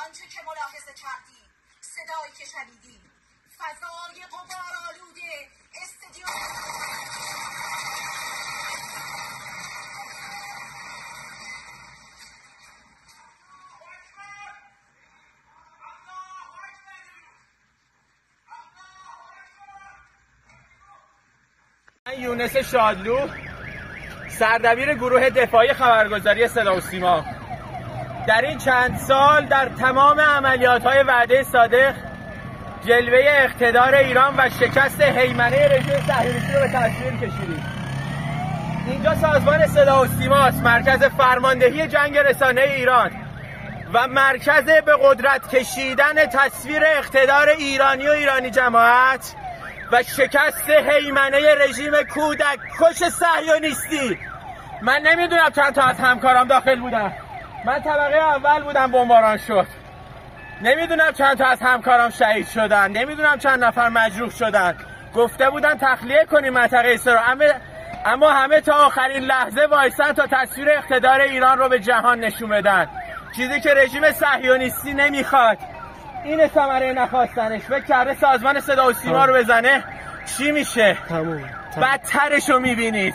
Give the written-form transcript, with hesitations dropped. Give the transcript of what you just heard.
آنچه که ملاحظه کردیم، صدایی که شنیدیم، فضای غبارآلوده استدیو من یونس شادلو، سردبیر گروه دفاعی خبرگزاری صدا و سیما، در این چند سال در تمام عملیات‌های وعده صادق جلوه اقتدار ایران و شکست هیمنه رژیم صهیونیستی رو به تصویر کشیدیم. اینجا سازمان صدا و سیماست، مرکز فرماندهی جنگ رسانه ایران و مرکز به قدرت کشیدن تصویر اقتدار ایرانی و ایرانی جماعت و شکست هیمنه رژیم کودک کش صهیونیستی. من نمیدونم چند تا از همکارام داخل بودن، من طبقه اول بودم بمباران شد. نمیدونم چند تا از همکارام شهید شدن، نمیدونم چند نفر مجروح شدن. گفته بودن تخلیه کنیم منطقه ایسا، اما همه تا آخرین لحظه وایسن تا تصویر اقتدار ایران رو به جهان نشون بدن، چیزی که رژیم صهیونیستی نمیخواد. این ثمره نخواستنش. فکر کرده سازمان صدا و سیما رو بزنه چی میشه؟ بدترش رو میبینید.